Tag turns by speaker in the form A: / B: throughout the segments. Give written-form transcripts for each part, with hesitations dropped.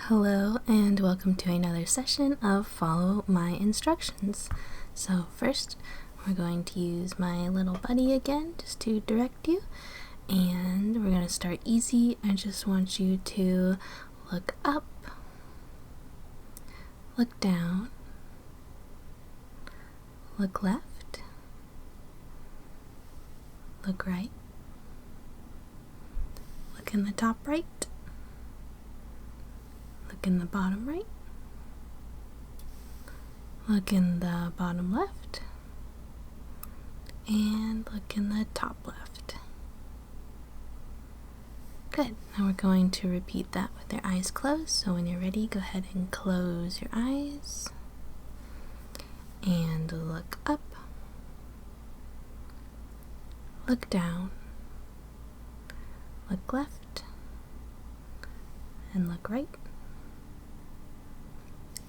A: Hello and welcome to another session of Follow My Instructions. So first we're going to use my little buddy again just to direct you, and we're going to start easy. I just want you to look up, look down, look left, look right, look in the top right, look in the bottom right, look in the bottom left, and look in the top left. Good. Now we're going to repeat that with your eyes closed. So when you're ready, go ahead and close your eyes and look up, look down, look left, and look right.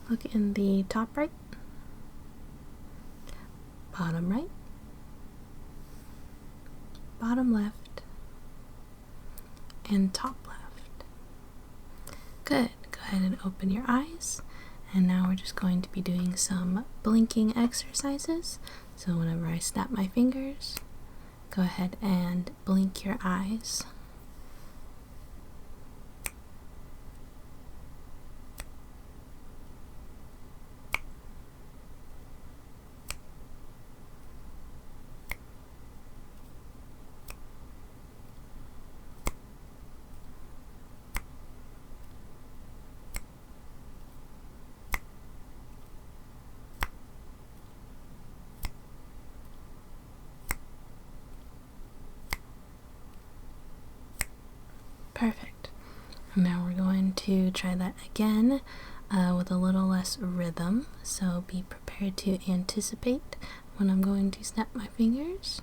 A: Look in the top right, bottom right, bottom left, and top left. Good. Go ahead and open your eyes. And now we're just going to be doing some blinking exercises. So whenever I snap my fingers, go ahead and blink your eyes. Perfect. And now we're going to try that again with a little less rhythm. So be prepared to anticipate when I'm going to snap my fingers.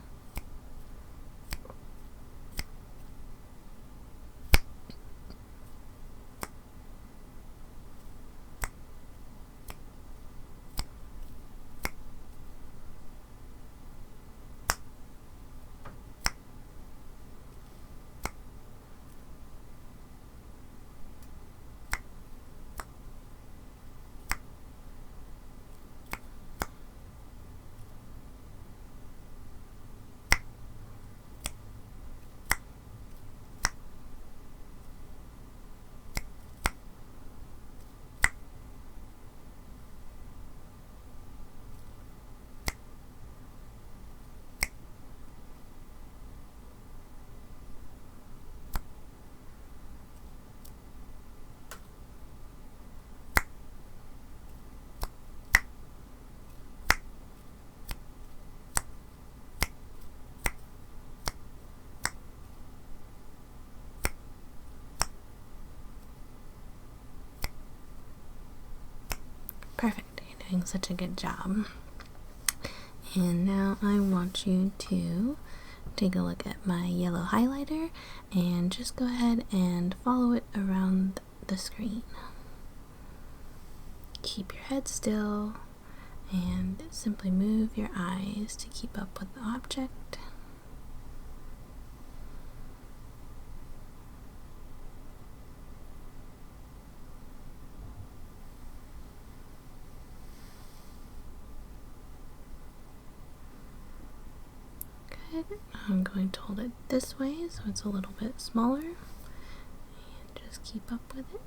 A: Perfect. You're doing such a good job. And now I want you to take a look at my yellow highlighter and just go ahead and follow it around the screen. Keep your head still and simply move your eyes to keep up with the object. Good. I'm going to hold it this way so it's a little bit smaller, and just keep up with it.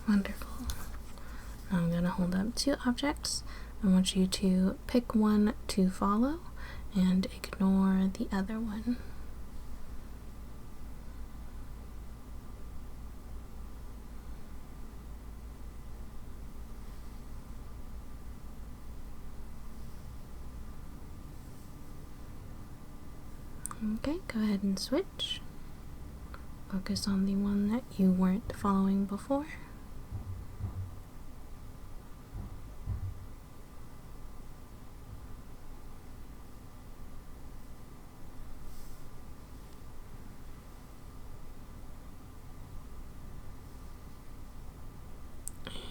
A: Wonderful. Now I'm going to hold up two objects. I want you to pick one to follow and ignore the other one. Okay, go ahead and switch. Focus on the one that you weren't following before.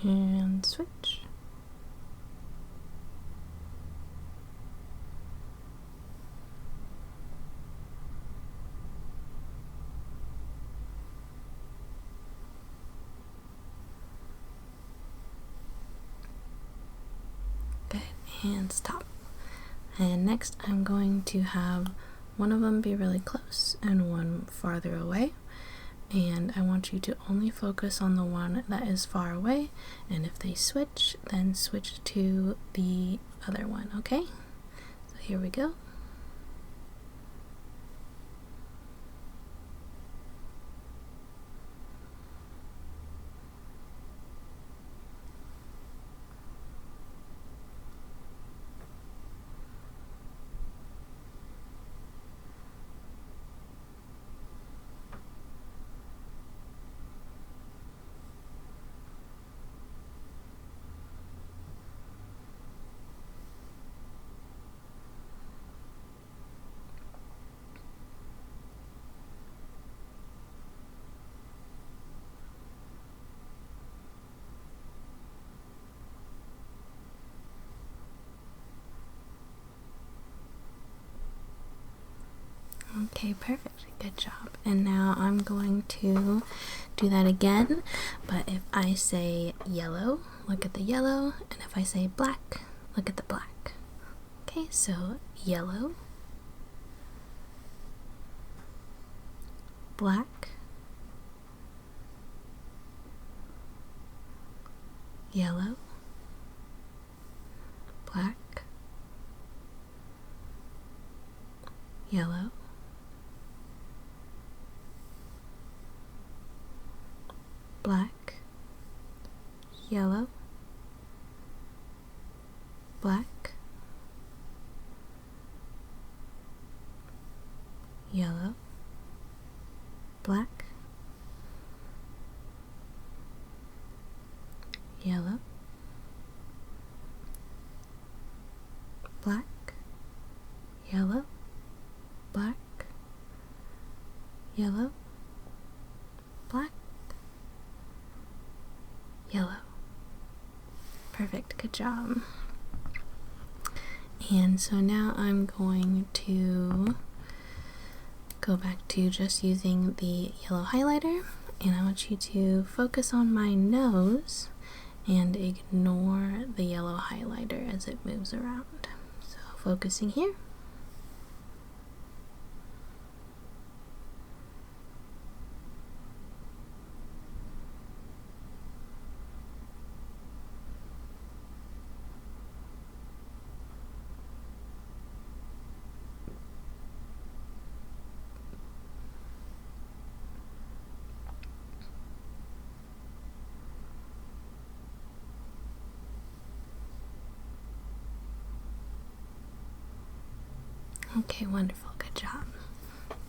A: and switch. Good, and stop. And next I'm going to have one of them be really close and one farther away. And I want you to only focus on the one that is far away, and if they switch, then switch to the other one, okay? So here we go. Okay, perfect. Good job. And now I'm going to do that again, but if I say yellow, look at the yellow, and if I say black, look at the black. Okay, so yellow, black, yellow, black, yellow, black, yellow, black, yellow, black, yellow, black, yellow, black, yellow, black, yellow. Perfect, good job. And so now I'm going to go back to just using the yellow highlighter, and I want you to focus on my nose and ignore the yellow highlighter as it moves around. So focusing here. Okay, wonderful, good job.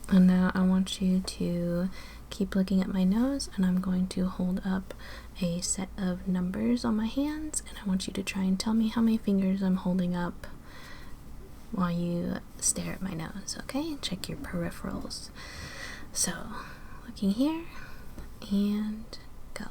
A: And now I want you to keep looking at my nose, and I'm going to hold up a set of numbers on my hands, and I want you to try and tell me how many fingers I'm holding up while you stare at my nose, okay? Check your peripherals. So, looking here, and go.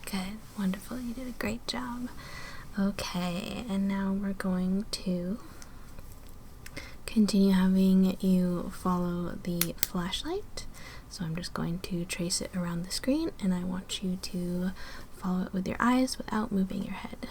A: Good, wonderful, you did a great job. Okay, and now we're going to continue having you follow the flashlight. So I'm just going to trace it around the screen, and I want you to follow it with your eyes without moving your head.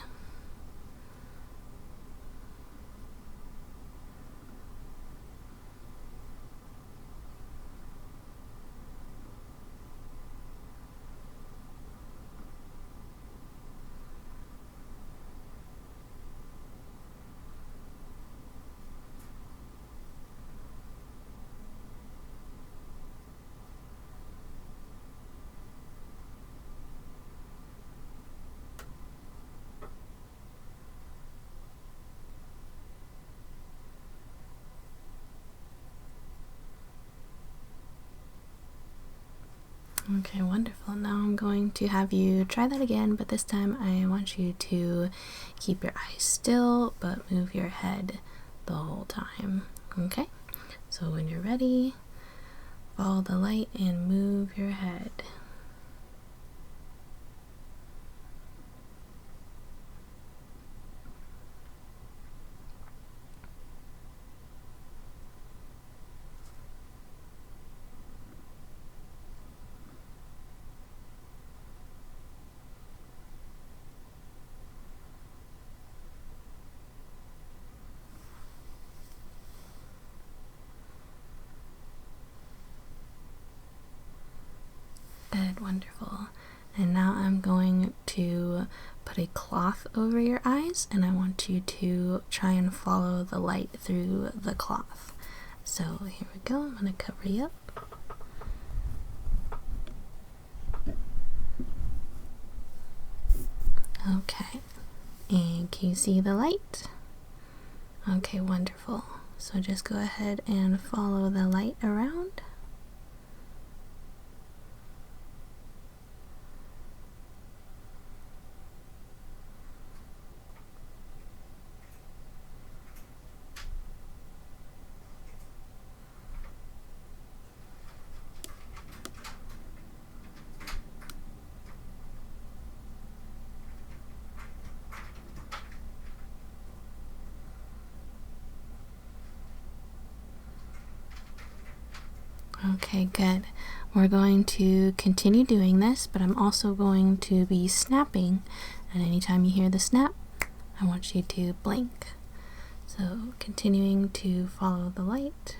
A: Okay, wonderful. Now I'm going to have you try that again, but this time I want you to keep your eyes still but move your head the whole time. Okay? So when you're ready, follow the light and move your head. Good, wonderful. And now I'm going to put a cloth over your eyes, and I want you to try and follow the light through the cloth. So here we go. I'm going to cover you up. Okay. And can you see the light? Okay, wonderful. So just go ahead and follow the light around. Okay, good. We're going to continue doing this, but I'm also going to be snapping, and anytime you hear the snap, I want you to blink. So continuing to follow the light.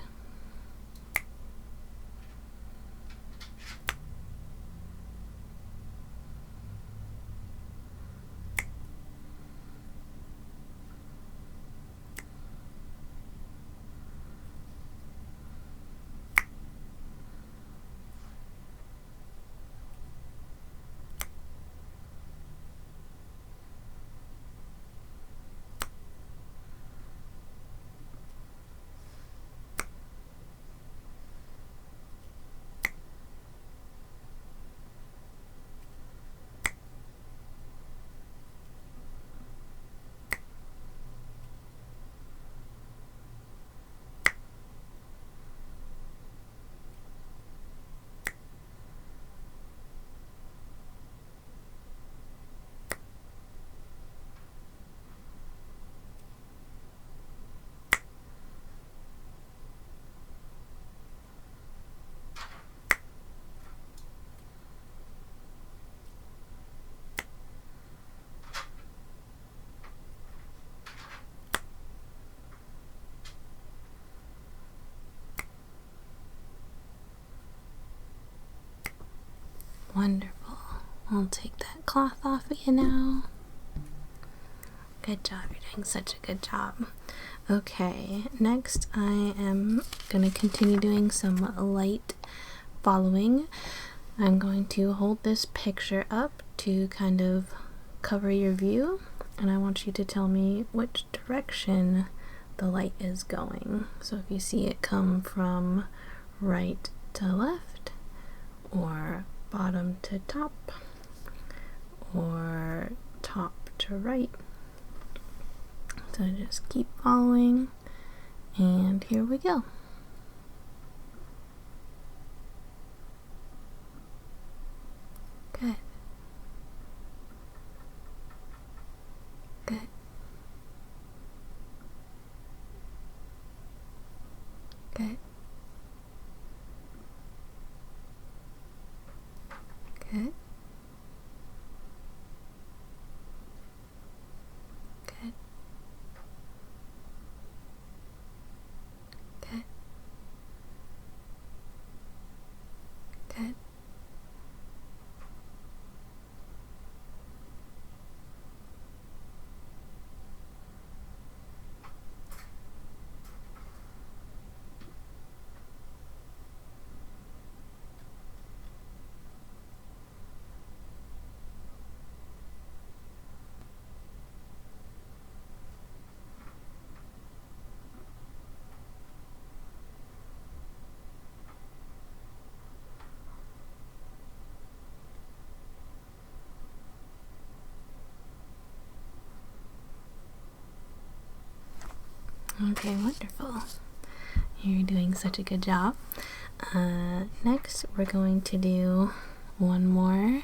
A: Wonderful. I'll take that cloth off of you now. Good job. You're doing such a good job. Okay, next I am going to continue doing some light following. I'm going to hold this picture up to kind of cover your view, and I want you to tell me which direction the light is going. So if you see it come from right to left, or bottom to top, or top to right. So just keep following, and here we go. Good. Good. Good. Good. Good. Good. Good. Okay, wonderful. You're doing such a good job. Next, we're going to do one more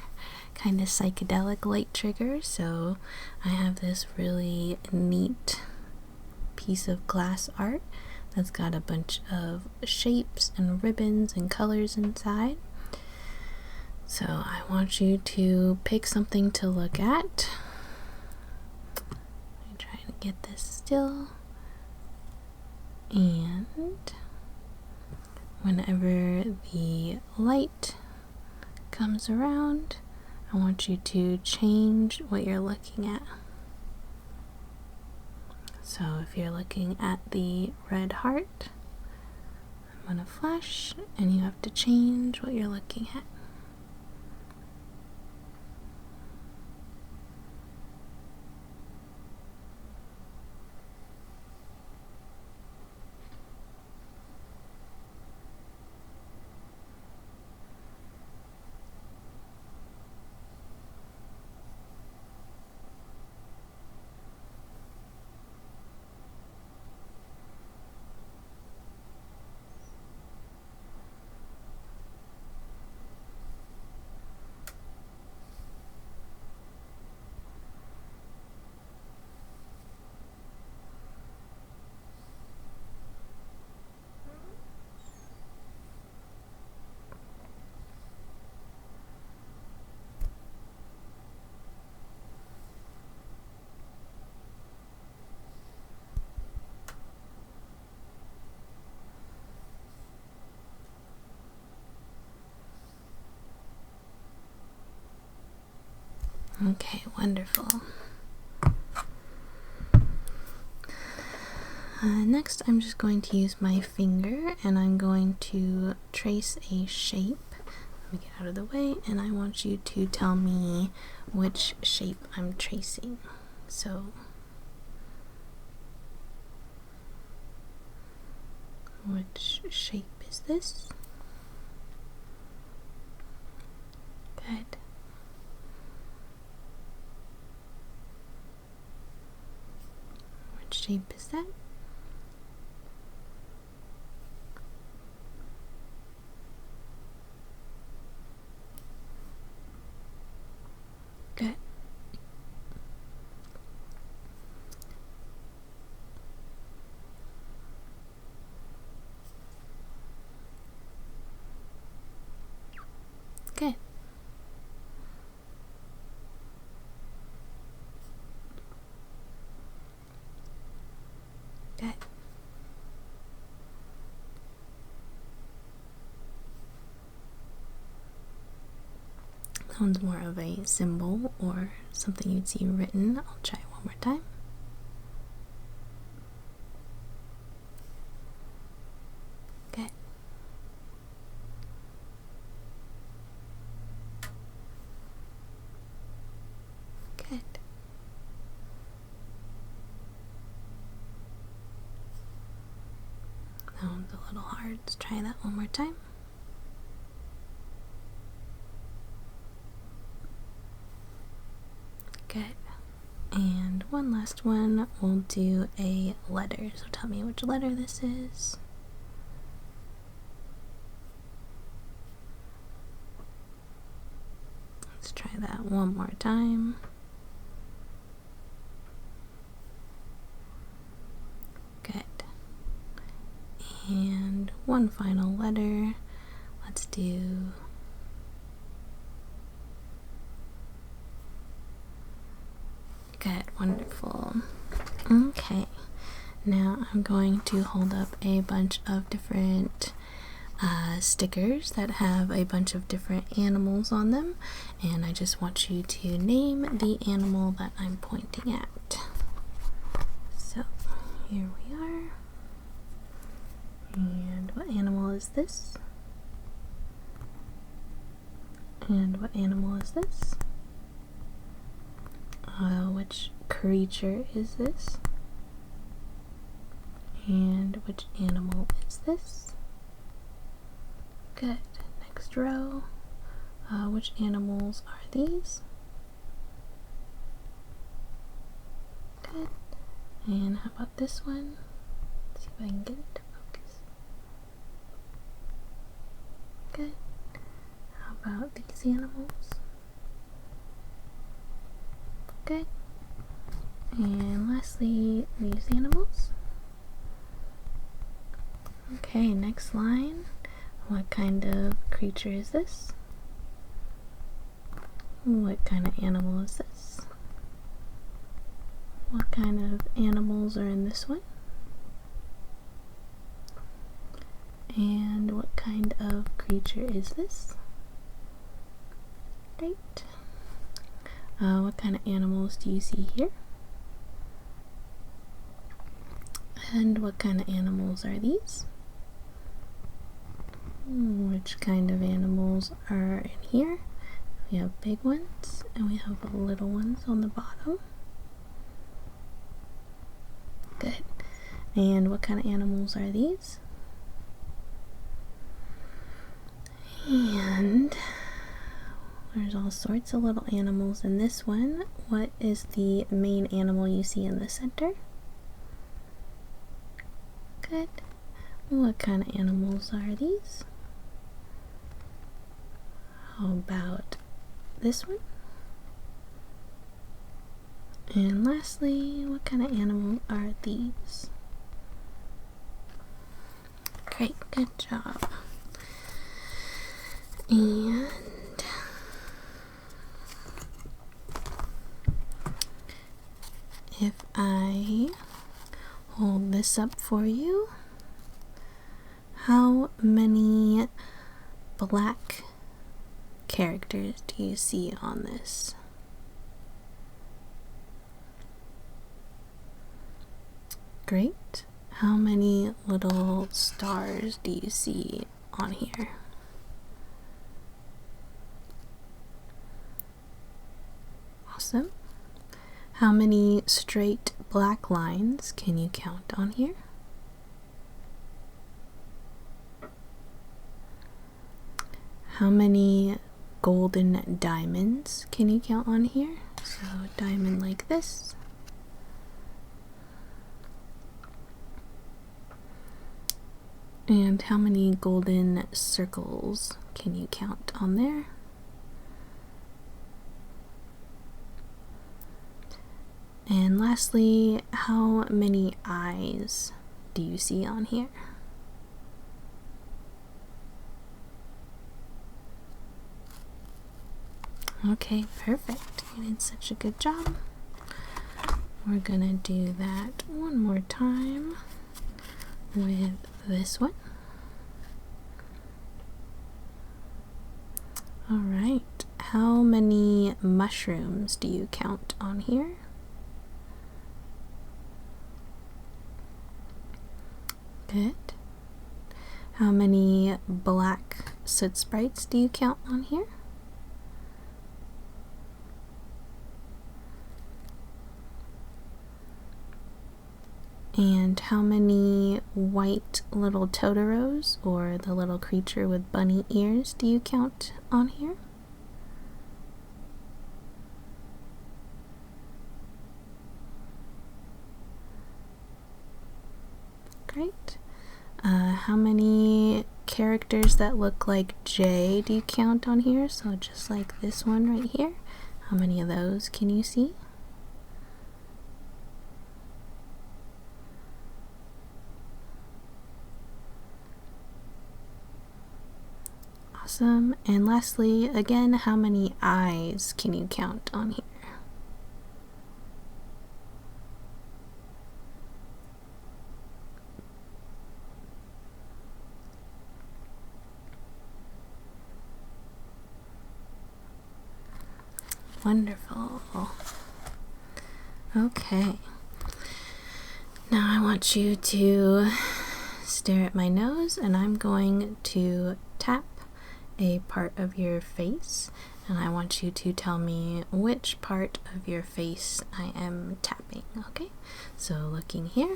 A: kind of psychedelic light trigger. So I have this really neat piece of glass art that's got a bunch of shapes and ribbons and colors inside. So I want you to pick something to look at. I'm trying to get this still. And whenever the light comes around, I want you to change what you're looking at. So if you're looking at the red heart, I'm going to flash and you have to change what you're looking at. Okay, wonderful. Next, I'm just going to use my finger and I'm going to trace a shape. Let me get out of the way, and I want you to tell me which shape I'm tracing. So, which shape is this? Good. Which shape is that? Good. Good. Good. That one's more of a symbol or something you'd see written. I'll try one more time. Good. Good. That one's a little hard. Let's try that one more time. Good. And one last one, we'll do a letter. So tell me which letter this is. Let's try that one more time. Good. And one final letter. Let's do good. Wonderful. Okay. Now I'm going to hold up a bunch of different stickers that have a bunch of different animals on them, and I just want you to name the animal that I'm pointing at. So here we are. And what animal is this? And what animal is this? Which creature is this? And which animal is this? Good. Next row. Which animals are these? Good. And how about this one? if I can get it to focus. Good. How about these animals? Good. And lastly, these animals. Okay, next line. What kind of creature is this? What kind of animal is this? What kind of animals are in this one? And what kind of creature is this? Great. What kind of animals do you see here? And what kind of animals are these? Which kind of animals are in here? We have big ones and we have little ones on the bottom. Good. And what kind of animals are these? And there's all sorts of little animals in this one. What is the main animal you see in the center? Good. What kind of animals are these? How about this one? And lastly, what kind of animal are these? Great, good job. And if I hold this up for you, how many black characters do you see on this? Great. How many little stars do you see on here? Awesome. How many straight black lines can you count on here? How many golden diamonds can you count on here? So a diamond like this. And how many golden circles can you count on there? And lastly, how many eyes do you see on here? Okay, perfect. You did such a good job. We're gonna do that one more time with this one. All right, how many mushrooms do you count on here? Good. How many black soot sprites do you count on here? And how many white little Totoros, or the little creature with bunny ears, do you count on here? Great. How many characters that look like J do you count on here? So just like this one right here. How many of those can you see? Awesome. And lastly, again, how many eyes can you count on here? Wonderful. Okay. Now I want you to stare at my nose, and I'm going to tap a part of your face, and I want you to tell me which part of your face I am tapping. Okay, so looking here.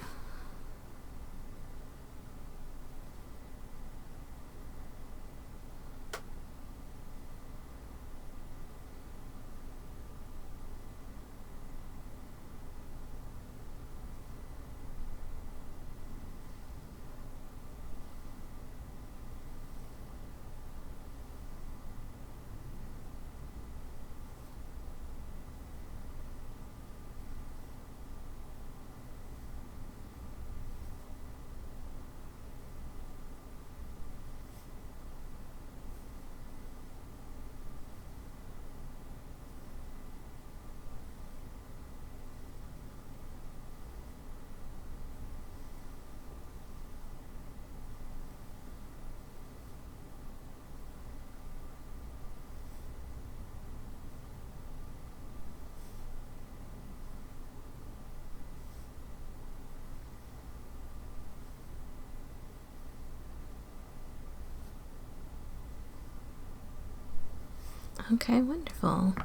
A: Okay, wonderful.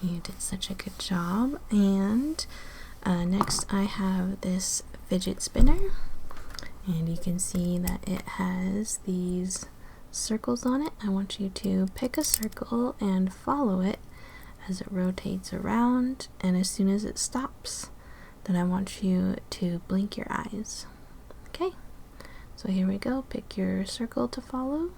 A: You did such a good job. And next I have this fidget spinner, and you can see that it has these circles on it. I want you to pick a circle and follow it as it rotates around, and as soon as it stops, then I want you to blink your eyes. Okay, so here we go. Pick your circle to follow.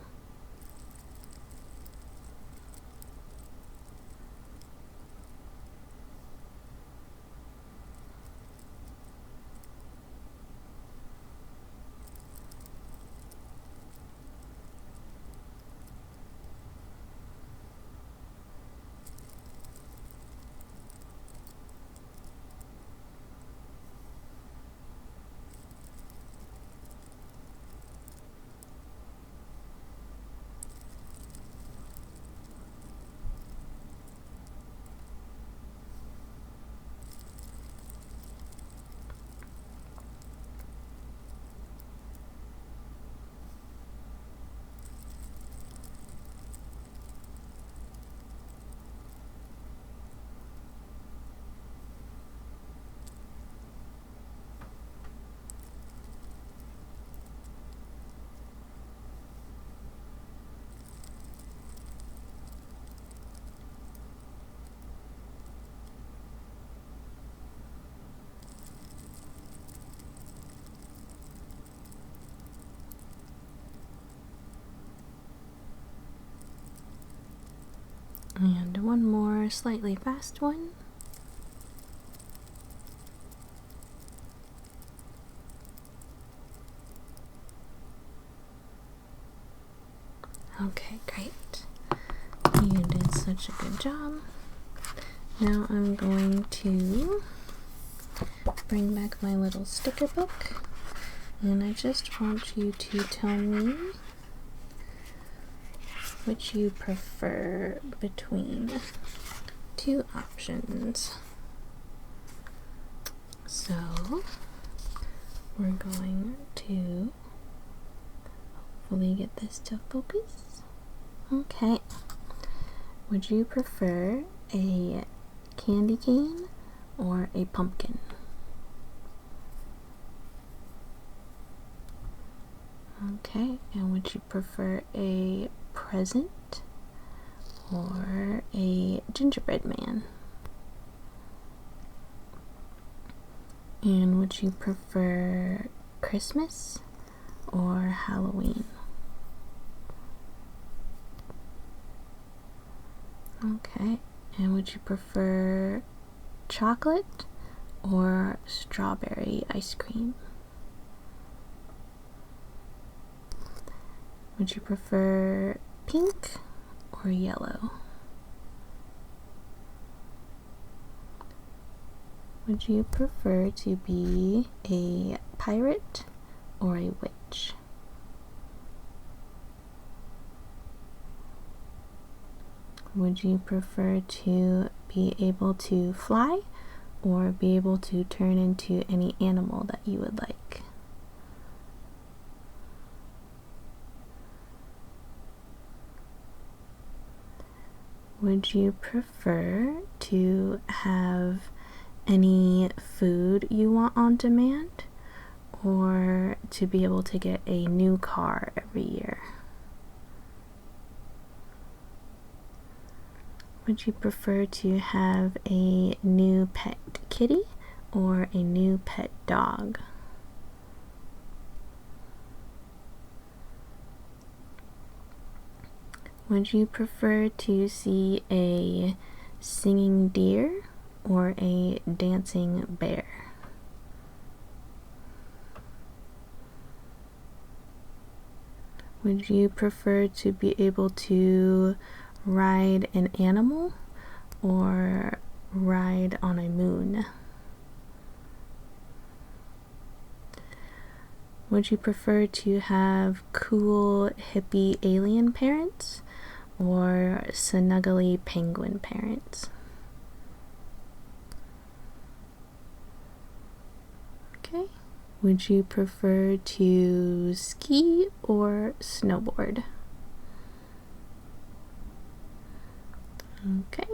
A: And one more slightly fast one. Okay, great. You did such a good job. Now I'm going to bring back my little sticker book, and I just want you to tell me which you prefer between two options. So we're going to hopefully get this to focus. Okay. Would you prefer a candy cane or a pumpkin? Okay, and would you prefer a present or a gingerbread man? And would you prefer Christmas or Halloween? Okay, and would you prefer chocolate or strawberry ice cream? Would you prefer pink or yellow? Would you prefer to be a pirate or a witch? Would you prefer to be able to fly or be able to turn into any animal that you would like? Would you prefer to have any food you want on demand, or to be able to get a new car every year? Would you prefer to have a new pet kitty or a new pet dog? Would you prefer to see a singing deer or a dancing bear? Would you prefer to be able to ride an animal or ride on a moon? Would you prefer to have cool hippie alien parents or snuggly penguin parents? Okay. Would you prefer to ski or snowboard? Okay.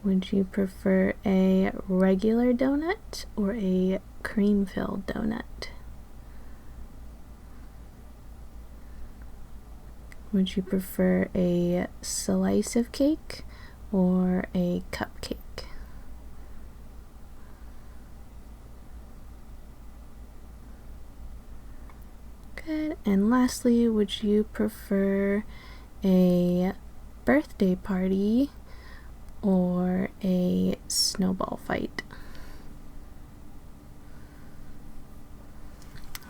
A: Would you prefer a regular donut or a cream-filled donut? Would you prefer a slice of cake or a cupcake? Good. And lastly, would you prefer a birthday party or a snowball fight?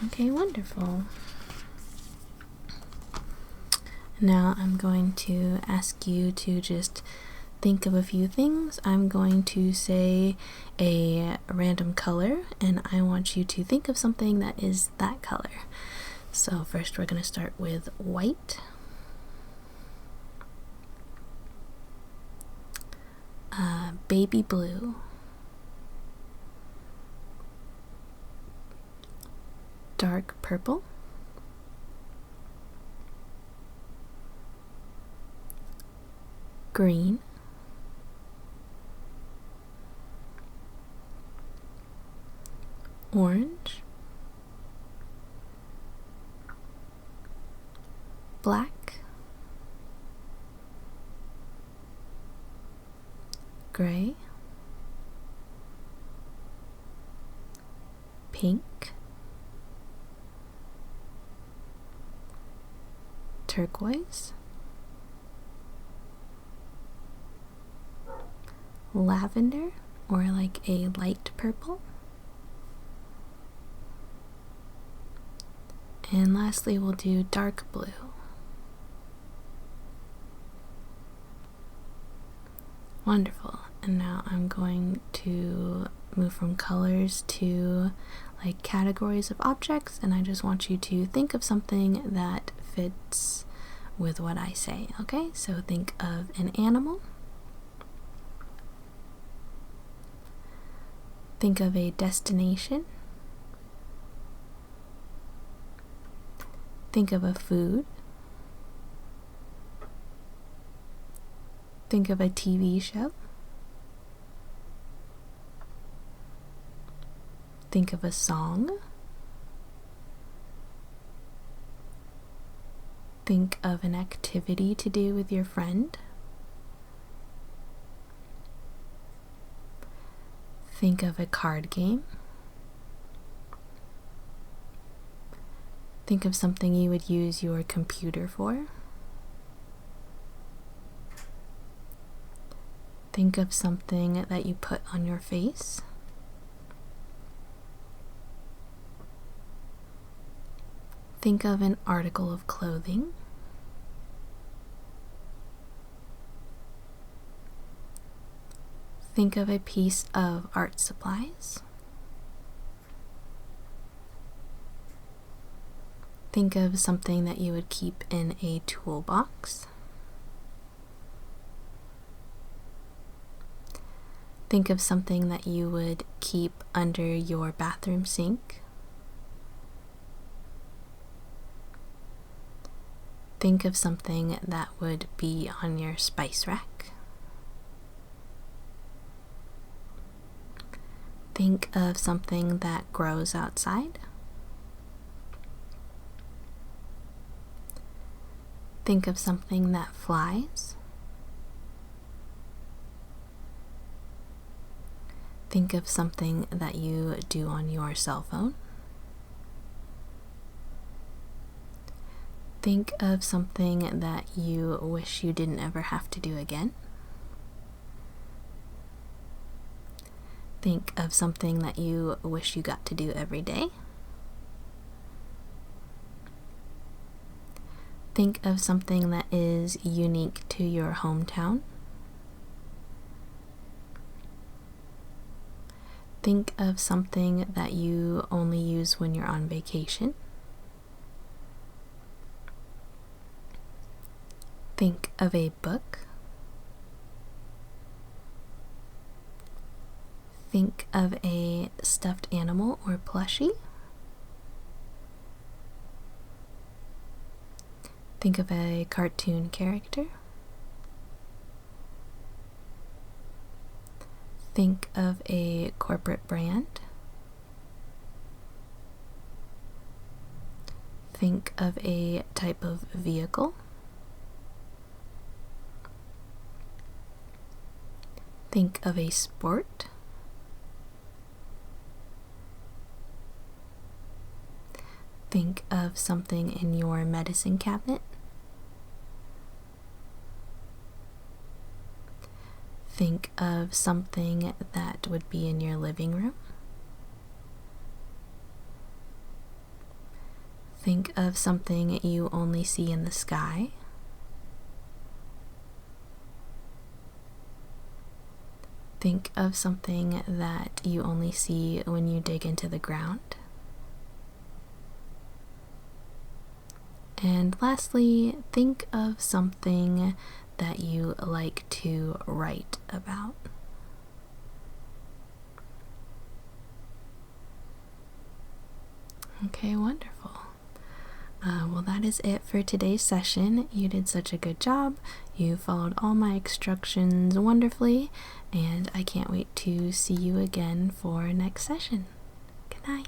A: Okay, wonderful. Now I'm going to ask you to just think of a few things. I'm going to say a random color, and I want you to think of something that is that color. So first we're going to start with white, baby blue, dark purple, green, orange, black, gray, pink, turquoise, lavender, or like a light purple, and lastly we'll do dark blue. Wonderful. And now I'm going to move from colors to like categories of objects, and I just want you to think of something that fits with what I say. Okay, so think of an animal, think of a destination, think of a food, think of a TV show, think of a song, think of an activity to do with your friend, think of a card game, think of something you would use your computer for, think of something that you put on your face, think of an article of clothing, think of a piece of art supplies, think of something that you would keep in a toolbox, think of something that you would keep under your bathroom sink, think of something that would be on your spice rack, think of something that grows outside, think of something that flies, think of something that you do on your cell phone, think of something that you wish you didn't ever have to do again, think of something that you wish you got to do every day, think of something that is unique to your hometown, think of something that you only use when you're on vacation, think of a book, think of a stuffed animal or plushie, think of a cartoon character, Think of a corporate brand. Think of a type of vehicle. Think of a sport. Think of something in your medicine cabinet. Think of something that would be in your living room. Think of something you only see in the sky. Think of something that you only see when you dig into the ground. And lastly, think of something that you like to write about. Okay, wonderful. Well, that is it for today's session. You did such a good job. You followed all my instructions wonderfully, and I can't wait to see you again for next session. Good night.